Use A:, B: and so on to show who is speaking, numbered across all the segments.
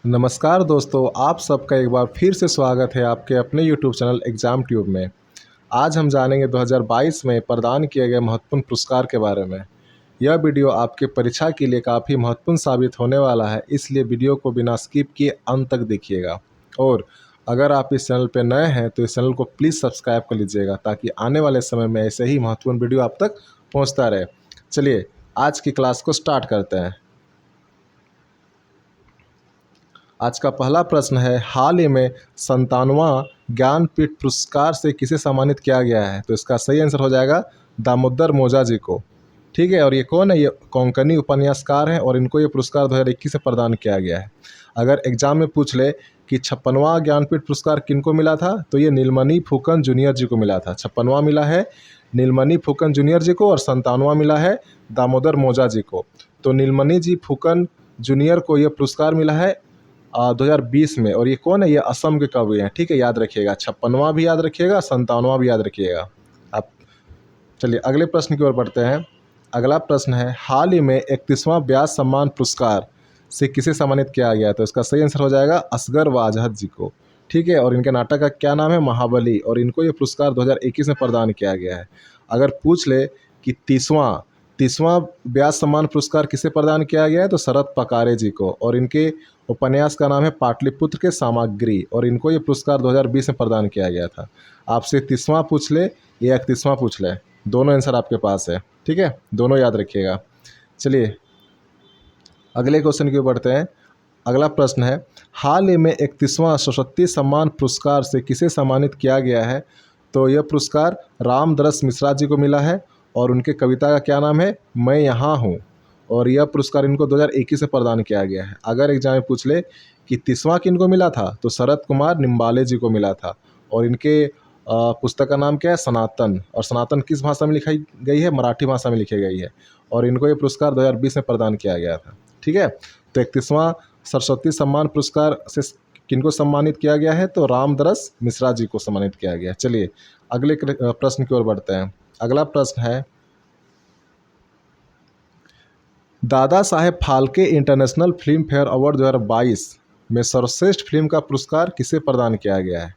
A: नमस्कार दोस्तों, आप सबका एक बार फिर से स्वागत है आपके अपने यूट्यूब चैनल एग्ज़ाम ट्यूब में। आज हम जानेंगे 2022 में प्रदान किए गए महत्वपूर्ण पुरस्कार के बारे में। यह वीडियो आपके परीक्षा के लिए काफ़ी महत्वपूर्ण साबित होने वाला है, इसलिए वीडियो को बिना स्किप किए अंत तक देखिएगा। और अगर आप इस चैनल पर नए हैं तो इस चैनल को प्लीज़ सब्सक्राइब कर लीजिएगा ताकि आने वाले समय में ऐसे ही महत्वपूर्ण वीडियो आप तक पहुँचता रहे। चलिए आज की क्लास को स्टार्ट करते हैं। आज का पहला प्रश्न है, हाल ही में 57वां ज्ञानपीठ पुरस्कार से किसे सम्मानित किया गया है? तो इसका सही आंसर हो जाएगा दामोदर मोजा जी को। ठीक है, और ये कौन है? ये कोंकणी उपन्यासकार हैं और इनको ये पुरस्कार 2021 से प्रदान किया गया है। अगर एग्जाम में पूछ ले कि 56वां ज्ञानपीठ पुरस्कार किनको मिला था, तो ये नीलमणि फुकन जूनियर जी को मिला था। 56वां मिला है नीलमणि फुकन जूनियर जी को और 57वां मिला है दामोदर मोजा जी को। तो नीलमणि जी फुकन जूनियर को यह पुरस्कार मिला है 2020 में। और ये कौन है? ये असम के कवि हैं। ठीक है, याद रखिएगा, 56वां भी याद रखिएगा, 57वां भी याद रखिएगा आप। चलिए अगले प्रश्न की ओर बढ़ते हैं। अगला प्रश्न है, हाल ही में 31वां व्यास सम्मान पुरस्कार से किसे सम्मानित किया गया? तो इसका सही आंसर हो जाएगा असगर वाजहत जी को। ठीक है, और इनके नाटक का क्या नाम है? महाबली, और इनको ये पुरस्कार 2021 में प्रदान किया गया है। अगर पूछ ले कि 30वां व्यास सम्मान पुरस्कार किसे प्रदान किया गया है, तो शरद पकारे जी को, और इनके उपन्यास का नाम है पाटलिपुत्र के सामग्री, और इनको ये पुरस्कार 2020 में प्रदान किया गया था। आपसे 30वां पूछ ले या 31वां पूछ ले, दोनों आंसर आपके पास है। ठीक है, दोनों याद रखिएगा। चलिए अगले क्वेश्चन की ओर बढ़ते हैं। अगला प्रश्न है, हाल ही में 31वां सरस्वती सम्मान पुरस्कार से किसे सम्मानित किया गया है? तो यह पुरस्कार रामदरस मिश्रा जी को मिला है, और उनके कविता का क्या नाम है? मैं यहाँ हूँ, और यह पुरस्कार इनको 2021 से प्रदान किया गया है। अगर एग्जाम में पूछ ले कि 30वां किनको मिला था, तो शरद कुमार निम्बाले जी को मिला था, और इनके पुस्तक का नाम क्या है? सनातन। और सनातन किस भाषा में लिखाई गई है? मराठी भाषा में लिखी गई है, और इनको ये पुरस्कार 2020 में प्रदान किया गया था। ठीक है, तो 31वां सरस्वती सम्मान पुरस्कार से किनको सम्मानित किया गया है? तो रामदरस मिश्रा जी को सम्मानित किया गया। चलिए अगले प्रश्न की ओर बढ़ते हैं। अगला प्रश्न है, Dada Saheb Phalke international film fair award 2022 में सर्वश्रेष्ठ फिल्म का पुरस्कार किसे प्रदान किया गया है?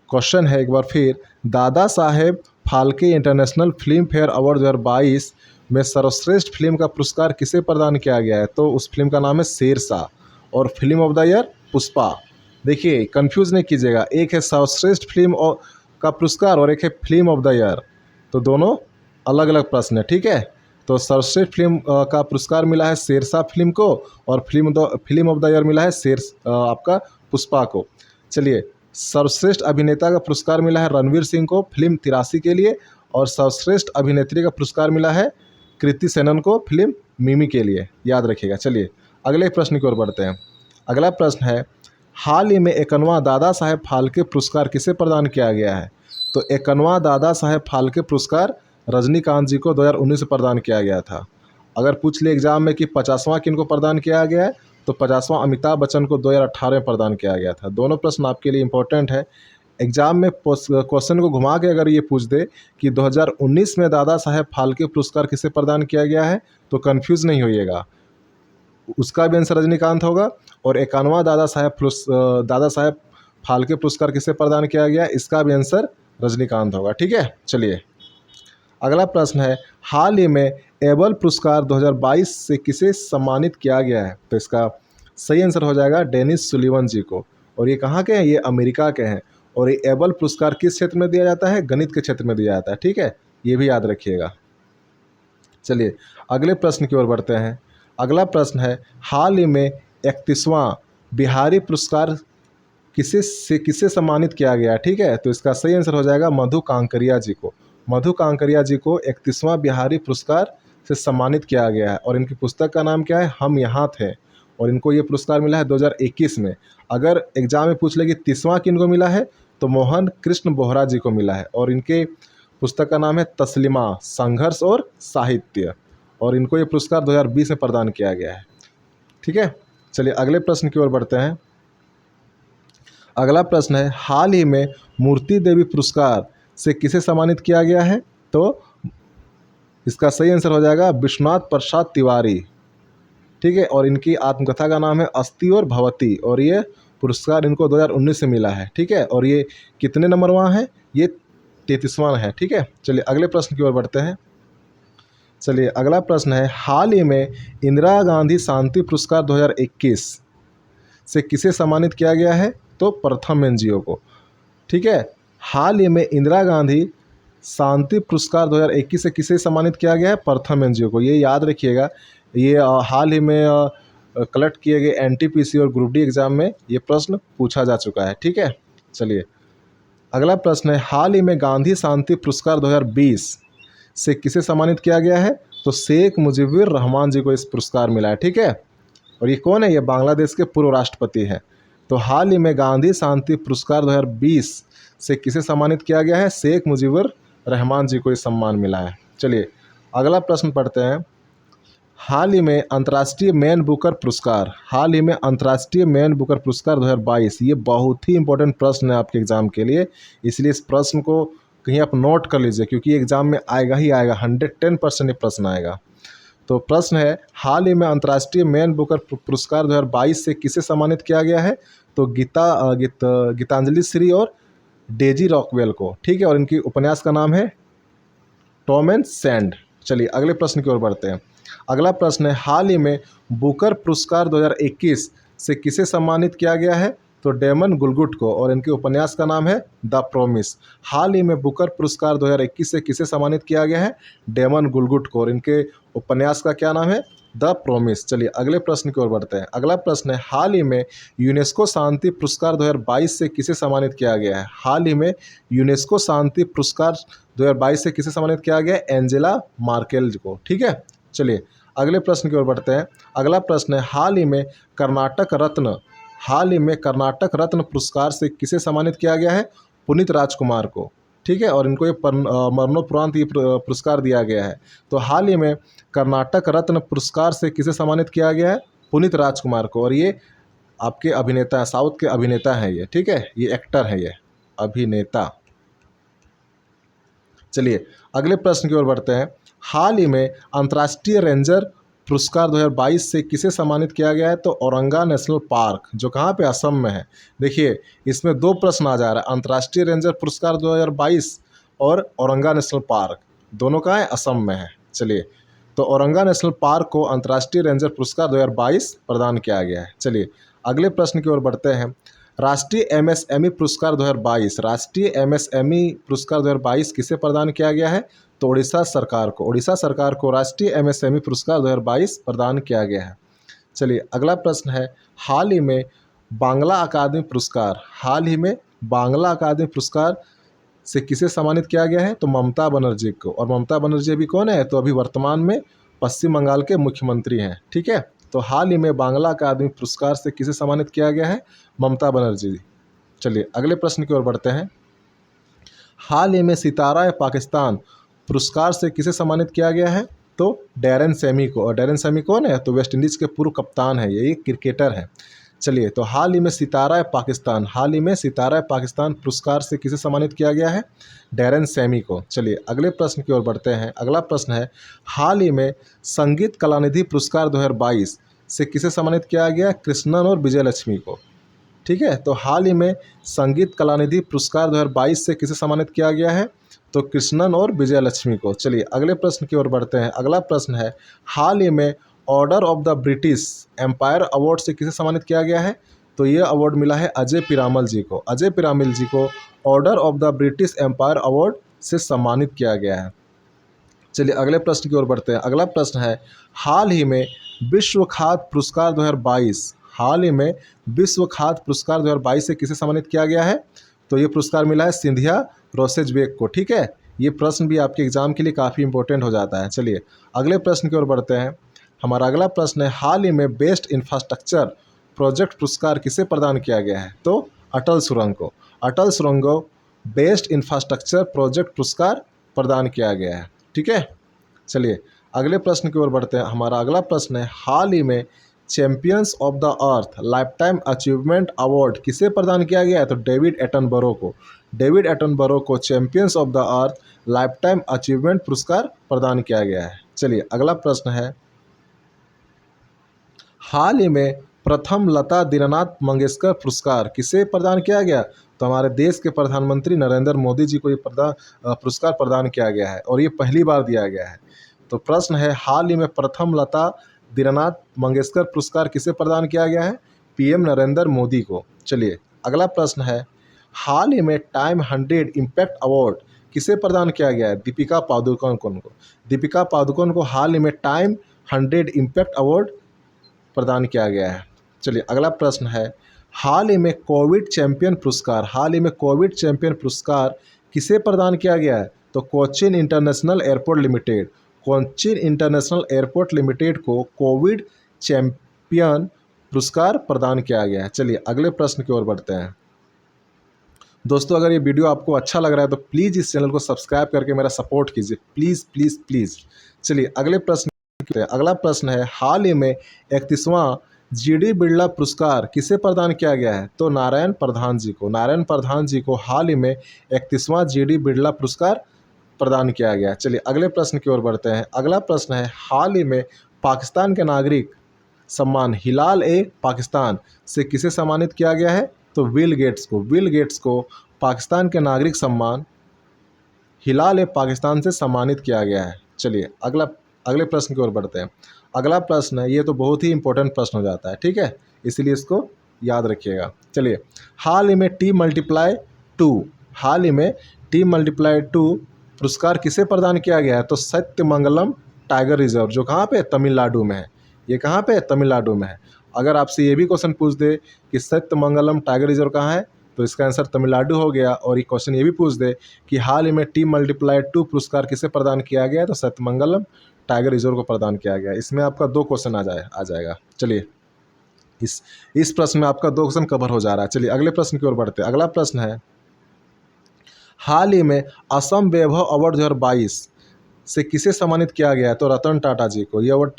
A: क्वेश्चन है एक बार फिर, Dada Saheb Phalke international film fair award 2022 में सर्वश्रेष्ठ फिल्म का पुरस्कार किसे प्रदान किया गया है? तो उस फिल्म का नाम है शेरशाह, और film of the year Pushpa. देखिए कंफ्यूज नहीं कीजिएगा, एक है सर्वश्रेष्ठ फिल्म का पुरस्कार और एक है फिल्म ऑफ द ईयर, तो दोनों अलग अलग प्रश्न है। ठीक है, तो सर्वश्रेष्ठ फिल्म का पुरस्कार मिला है शेरशाह फिल्म को, और फिल्म ऑफ द ईयर मिला है आपका पुष्पा को। चलिए सर्वश्रेष्ठ अभिनेता का पुरस्कार मिला है रणवीर सिंह को फिल्म 83 के लिए, और सर्वश्रेष्ठ अभिनेत्री का पुरस्कार मिला है कृति सेनन को फिल्म मिमी के लिए। याद रखिएगा। चलिए अगले प्रश्न की ओर बढ़ते हैं। अगला प्रश्न है, हाल ही में 51वां दादा साहेब फाल्के पुरस्कार किसे प्रदान किया गया है? तो 51वां दादा साहेब फाल्के पुरस्कार रजनीकांत जी को 2019 से प्रदान किया गया था। अगर पूछ ले एग्जाम में कि 50वां किनको प्रदान किया गया है, तो 50वां अमिताभ बच्चन को 2018 में प्रदान किया गया था। दोनों प्रश्न आपके लिए इंपॉर्टेंट है। एग्जाम में क्वेश्चन को घुमा के अगर ये पूछ दे कि 2019 में दादा साहेब फाल्के पुरस्कार किसे प्रदान किया गया है, तो कन्फ्यूज़ नहीं होइएगा, उसका भी आंसर रजनीकांत होगा। और 51वां दादा साहेब फाल्के पुरस्कार किसे प्रदान किया गया, इसका भी आंसर रजनीकांत होगा। ठीक है, चलिए अगला प्रश्न है, हाल ही में एबल पुरस्कार 2022 से किसे सम्मानित किया गया है? तो इसका सही आंसर हो जाएगा डेनिस सुलिवन जी को, और ये कहाँ के हैं? ये अमेरिका के हैं। और ये एबल पुरस्कार किस क्षेत्र में दिया जाता है? गणित के क्षेत्र में दिया जाता है। ठीक है, ये भी याद रखिएगा। चलिए अगले प्रश्न की ओर बढ़ते हैं। अगला प्रश्न है, हाल ही में 31वां बिहारी पुरस्कार किसे सम्मानित किया गया? ठीक है, तो इसका सही आंसर हो जाएगा मधु कांकरिया जी को। मधु कांकरिया जी को 31वां बिहारी पुरस्कार से सम्मानित किया गया है, और इनकी पुस्तक का नाम क्या है? हम यहाँ थे, और इनको ये पुरस्कार मिला है 2021 में। अगर एग्जाम में पूछ ले कि 30वां किनको मिला है, तो मोहन कृष्ण बोहरा जी को मिला है, और इनके पुस्तक का नाम है तस्लिमा संघर्ष और साहित्य, और इनको ये पुरस्कार 2020 में प्रदान किया गया है। ठीक है, चलिए अगले प्रश्न की ओर बढ़ते हैं। अगला प्रश्न है, हाल ही में मूर्ति देवी पुरस्कार से किसे सम्मानित किया गया है? तो इसका सही आंसर हो जाएगा विश्वनाथ प्रसाद तिवारी। ठीक है। और इनकी आत्मकथा का नाम है अस्ति और भवती, और ये पुरस्कार इनको 2019 से मिला है। ठीक है। और ये कितने नंबर वहाँ है? ये 33वां है। ठीक है। चलिए अगले प्रश्न की ओर बढ़ते हैं। चलिए अगला प्रश्न है, हाल ही में इंदिरा गांधी शांति पुरस्कार 2021 से किसे सम्मानित किया गया है? तो प्रथम एनजीओ को। ठीक है। हाल ही में इंदिरा गांधी शांति पुरस्कार 2021 से किसे सम्मानित किया गया है? प्रथम एनजीओ को। ये याद रखिएगा, ये हाल ही में कलेक्ट किए गए एनटीपीसी और ग्रुप डी एग्जाम में ये प्रश्न पूछा जा चुका है। ठीक है। चलिए अगला प्रश्न है, हाल ही में गांधी शांति पुरस्कार 2020 से किसे सम्मानित किया गया है? तो शेख मुजीबुर रहमान जी को इस पुरस्कार मिला है। ठीक है। और ये कौन है? ये बांग्लादेश के पूर्व राष्ट्रपति हैं। तो हाल ही में गांधी शांति पुरस्कार 2020 से किसे सम्मानित किया गया है? शेख मुजीबुर रहमान जी को ये सम्मान मिला है। चलिए अगला प्रश्न पढ़ते हैं, हाल ही में अंतर्राष्ट्रीय मैन बुकर पुरस्कार, हाल ही में अंतर्राष्ट्रीय मैन बुकर पुरस्कार 2022, ये बहुत ही इंपॉर्टेंट प्रश्न है आपके एग्जाम के लिए, इसलिए इस प्रश्न को कहीं आप नोट कर लीजिए, क्योंकि एग्जाम में आएगा ही आएगा, 110% ये प्रश्न आएगा। तो प्रश्न है, हाल ही में अंतर्राष्ट्रीय मैन बुकर पुरस्कार 2022 से किसे सम्मानित किया गया है? तो गीतांजलि श्री और डेजी रॉकवेल को। ठीक है। और इनकी उपन्यास का नाम है टॉम एंड सैंड। चलिए अगले प्रश्न की ओर बढ़ते हैं। अगला प्रश्न है, हाल ही में बुकर पुरस्कार 2021 से किसे सम्मानित किया गया है? तो डेमन गुलगुट को, और इनके उपन्यास का नाम है द प्रॉमिस। हाल ही में बुकर पुरस्कार 2021 से किसे सम्मानित किया गया है? डेमन गुलगुट को, और इनके उपन्यास का क्या नाम है? The promise. चलिए अगले प्रश्न की ओर बढ़ते हैं। अगला प्रश्न है, हाल ही में यूनेस्को शांति पुरस्कार 2022 से किसे सम्मानित किया गया है? हाल ही में यूनेस्को शांति पुरस्कार 2022 से किसे सम्मानित किया गया है? एंजेला मार्केल को। ठीक है। चलिए अगले प्रश्न की ओर बढ़ते हैं। अगला प्रश्न है, हाल ही में कर्नाटक रत्न पुरस्कार से किसे सम्मानित किया गया है? पुनीत राजकुमार को। ठीक है। और इनको ये मरणोपरांत ये पुरस्कार दिया गया है। तो हाल ही में कर्नाटक रत्न पुरस्कार से किसे सम्मानित किया गया है? पुनीत राजकुमार को। और ये आपके अभिनेता हैं, साउथ के अभिनेता हैं ये। ठीक है। ये एक्टर है, ये अभिनेता। चलिए अगले प्रश्न की ओर बढ़ते हैं। हाल ही में अंतर्राष्ट्रीय रेंजर पुरस्कार 2022 से किसे सम्मानित किया गया है? तो औरंगा नेशनल पार्क, जो कहाँ पे? असम में है। देखिए इसमें दो प्रश्न आ जा रहा है, अंतर्राष्ट्रीय रेंजर पुरस्कार 2022 और औरंगा नेशनल पार्क, दोनों कहाँ है? असम में है। चलिए तो औरंगा नेशनल पार्क को अंतर्राष्ट्रीय रेंजर पुरस्कार 2022 प्रदान किया गया है। चलिए अगले प्रश्न की ओर बढ़ते हैं। राष्ट्रीय एमएसएमई पुरस्कार 2022, राष्ट्रीय एमएसएमई पुरस्कार 2022 किसे प्रदान किया गया है? तो उड़ीसा सरकार को राष्ट्रीय एमएसएमई पुरस्कार 2022 प्रदान किया गया है। चलिए अगला प्रश्न है, हाल ही में बांग्ला अकादमी पुरस्कार से किसे सम्मानित किया गया है? तो ममता बनर्जी को। और ममता बनर्जी अभी कौन है? तो अभी वर्तमान में पश्चिम बंगाल के मुख्यमंत्री हैं। ठीक है। तो हाल ही में बांग्ला अकादमी पुरस्कार से किसे सम्मानित किया गया है? ममता बनर्जी। चलिए अगले प्रश्न की ओर बढ़ते हैं। हाल ही में सितारा पाकिस्तान पुरस्कार से किसे सम्मानित किया गया है? तो डैरेन सेमी को। और डैरेन सेमी कौन है? तो वेस्ट इंडीज़ के पूर्व कप्तान है, ये क्रिकेटर है। चलिए तो हाल ही में सितारा पाकिस्तान पुरस्कार से किसे सम्मानित किया गया है? डैरेन सेमी को। चलिए अगले प्रश्न की ओर बढ़ते हैं। अगला प्रश्न है, हाल ही में संगीत कलानिधि पुरस्कार 2022 से किसे सम्मानित किया गया? कृष्णन और विजय लक्ष्मी को। ठीक है। तो हाल ही में संगीत कलानिधि पुरस्कार 2022 से किसे सम्मानित किया गया है? तो कृष्णन और विजय लक्ष्मी को। चलिए अगले प्रश्न की ओर बढ़ते हैं। अगला प्रश्न है, हाल ही में order of the British Empire award से किसे सम्मानित किया गया है? तो ये अवार्ड मिला है अजय पीरामल जी को। अजय पीरामल जी को order of the British Empire award से सम्मानित किया गया है। चलिए अगले प्रश्न की ओर बढ़ते हैं। अगला प्रश्न है, हाल ही में विश्व खाद्य पुरस्कार 2022 से किसे सम्मानित किया गया है? तो ये पुरस्कार मिला है सिंधिया रोसेजबेक को। ठीक है। ये प्रश्न भी आपके एग्जाम के लिए काफ़ी इंपॉर्टेंट हो जाता है। चलिए अगले प्रश्न की ओर बढ़ते हैं। हमारा अगला प्रश्न है, हाल ही में बेस्ट इंफ्रास्ट्रक्चर प्रोजेक्ट पुरस्कार किसे प्रदान किया गया है? तो अटल सुरंग को। अटल सुरंग को बेस्ट इंफ्रास्ट्रक्चर प्रोजेक्ट पुरस्कार प्रदान किया गया है। ठीक है। चलिए अगले प्रश्न की ओर बढ़ते हैं। हमारा अगला प्रश्न है, हाल ही में champions of the earth lifetime achievement award किसे प्रदान किया गया है? तो डेविड एटनबरो को champions of the earth lifetime achievement पुरस्कार प्रदान किया गया है। चलिए अगला प्रश्न है, हाल ही में प्रथम लता दीनानाथ मंगेशकर पुरस्कार किसे प्रदान किया गया? तो हमारे देश के प्रधानमंत्री नरेंद्र मोदी जी को ये पुरस्कार प्रदान किया गया है और ये पहली बार दिया गया है। तो प्रश्न है, हाल ही में प्रथम लता दीनानाथ मंगेशकर पुरस्कार किसे प्रदान किया गया है? पीएम नरेंद्र मोदी को। चलिए अगला प्रश्न है, हाल ही में टाइम 100 इम्पैक्ट अवार्ड किसे प्रदान किया गया है? दीपिका पादुकोण को। दीपिका पादुकोण को हाल ही में टाइम 100 इम्पैक्ट अवार्ड प्रदान किया गया है। चलिए अगला प्रश्न है, हाल ही में कोविड चैंपियन पुरस्कार किसे प्रदान किया गया है? तो कोचीन इंटरनेशनल एयरपोर्ट लिमिटेड को कोविड चैंपियन पुरस्कार प्रदान किया गया है। चलिए अगले प्रश्न की ओर बढ़ते हैं। दोस्तों अगर ये वीडियो आपको अच्छा लग रहा है तो प्लीज़ इस चैनल को सब्सक्राइब करके मेरा सपोर्ट कीजिए, प्लीज़ प्लीज़ प्लीज़। चलिए अगला प्रश्न है, हाल ही में 31वां जीडी बिरला पुरस्कार किसे प्रदान किया गया है? तो नारायण प्रधान जी को हाल ही में 31वां जीडी बिरला पुरस्कार प्रदान किया गया। चलिए अगले प्रश्न की ओर बढ़ते हैं। अगला प्रश्न है, हाल ही में पाकिस्तान के नागरिक सम्मान हिलाल ए पाकिस्तान से किसे सम्मानित किया गया है? तो विल गेट्स को पाकिस्तान के नागरिक सम्मान हिलाल ए पाकिस्तान से सम्मानित किया गया है। चलिए अगले प्रश्न की ओर बढ़ते हैं। अगला प्रश्न है, ये तो बहुत ही इंपॉर्टेंट प्रश्न हो जाता है, ठीक है, इसलिए इसको याद रखिएगा। चलिए हाल ही में टी मल्टीप्लाई टू पुरस्कार किसे प्रदान किया गया है? तो सत्यमंगलम टाइगर रिजर्व, जो कहाँ पे? तमिलनाडु में है। ये कहाँ पे? तमिलनाडु में है। अगर आपसे ये भी क्वेश्चन पूछ दे कि सत्यमंगलम टाइगर रिजर्व कहाँ है, तो इसका आंसर तमिलनाडु हो गया। और ये क्वेश्चन ये भी पूछ दे कि हाल ही में T+2 पुरस्कार किसे प्रदान किया गया है? तो सत्यमंगलम टाइगर रिजर्व को प्रदान किया गया। इसमें आपका 2 क्वेश्चन आ जाएगा। चलिए इस प्रश्न में आपका 2 क्वेश्चन कवर हो जा रहा है। चलिए अगले प्रश्न की ओर बढ़ते हैं। अगला प्रश्न है, हाल ही में असम वैभव अवार्ड 2022 से किसे सम्मानित किया गया? तो रतन टाटा जी को। ये अवार्ड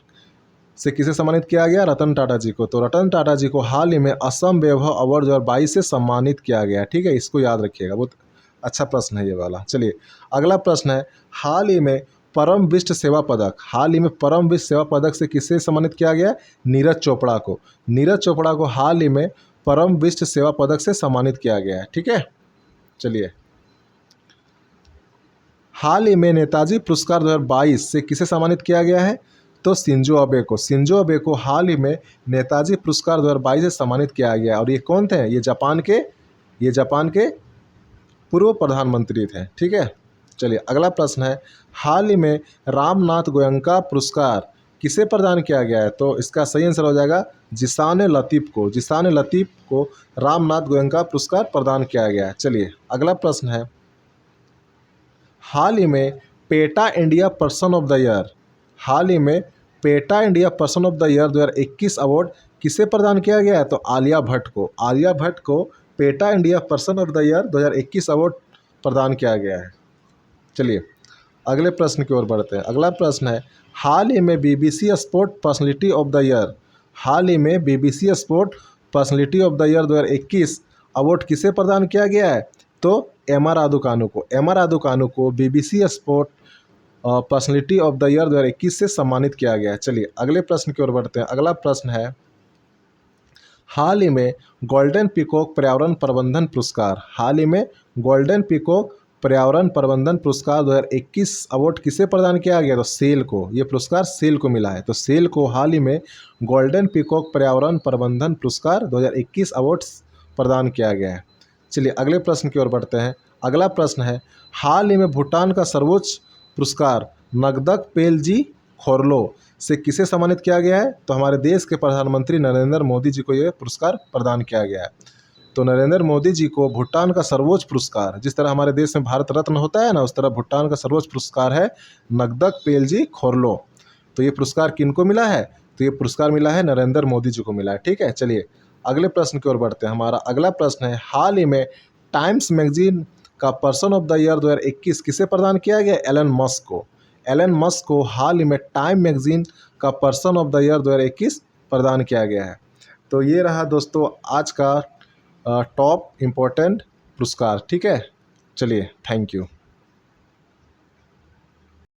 A: से किसे सम्मानित किया गया? रतन टाटा जी को। तो रतन टाटा जी को हाल ही में असम वैभव अवार्ड 2022 से सम्मानित किया गया। ठीक है, इसको याद रखिएगा, बहुत अच्छा प्रश्न है ये वाला। चलिए अगला प्रश्न है, हाल ही में परम विशिष्ट सेवा पदक से किसे सम्मानित किया गया? नीरज चोपड़ा को हाल ही में परम विशिष्ट सेवा पदक से सम्मानित किया गया है। ठीक है, चलिए हाल ही में नेताजी पुरस्कार 2022 से किसे सम्मानित किया गया है? तो शिंजो अबे को हाल ही में नेताजी पुरस्कार 2022 से सम्मानित किया गया। और ये कौन थे? ये जापान के पूर्व प्रधानमंत्री थे। ठीक है, चलिए अगला प्रश्न है, हाल ही में रामनाथ गोयनका पुरस्कार किसे प्रदान किया गया है? तो इसका सही आंसर हो जाएगा जिशान लतीफ़ को रामनाथ गोयनका पुरस्कार प्रदान किया गया है। चलिए अगला प्रश्न है, हाल ही में PETA India person of the year 2021 award किसे प्रदान किया गया है? तो आलिया भट्ट को PETA India person of the year 2021 award प्रदान किया गया है। चलिए अगले प्रश्न की ओर बढ़ते हैं। अगला प्रश्न है, हाल ही में BBC sport personality of the year 2021 award किसे प्रदान किया गया है? तो एम आर राधुकानु को BBC sport personality of the year 2021 से सम्मानित किया गया है। चलिए अगले प्रश्न की ओर बढ़ते हैं। अगला प्रश्न है, हाल ही में गोल्डन पीकॉक पर्यावरण प्रबंधन पुरस्कार 2021 अवार्ड किसे प्रदान किया गया? तो सेल को। ये पुरस्कार सेल को मिला है। तो सेल को हाल ही में गोल्डन पीकॉक पर्यावरण प्रबंधन पुरस्कार 2021 अवार्ड प्रदान किया गया है। चलिए अगले प्रश्न की ओर बढ़ते हैं। अगला प्रश्न है, हाल ही में भूटान का सर्वोच्च पुरस्कार नगदक पेलजी खोरलो से किसे सम्मानित किया गया है? तो हमारे देश के प्रधानमंत्री नरेंद्र मोदी जी को यह पुरस्कार प्रदान किया गया है। तो नरेंद्र मोदी जी को भूटान का सर्वोच्च पुरस्कार, जिस तरह हमारे देश में भारत रत्न होता है ना, उस तरह भूटान का सर्वोच्च पुरस्कार है नगदक पेलजी खोरलो। तो ये पुरस्कार किनको मिला है? तो ये पुरस्कार मिला है नरेंद्र मोदी जी को मिला है। ठीक है, चलिए अगले प्रश्न की ओर बढ़ते हैं। हमारा अगला प्रश्न है, हाल ही में टाइम्स मैगजीन का पर्सन ऑफ द ईयर 2021 किसे प्रदान किया गया? एलन मस्क को हाल ही में टाइम मैगजीन का पर्सन ऑफ द ईयर 2021 प्रदान किया गया है। तो ये रहा दोस्तों आज का टॉप इम्पोर्टेंट पुरस्कार। ठीक है, चलिए थैंक यू।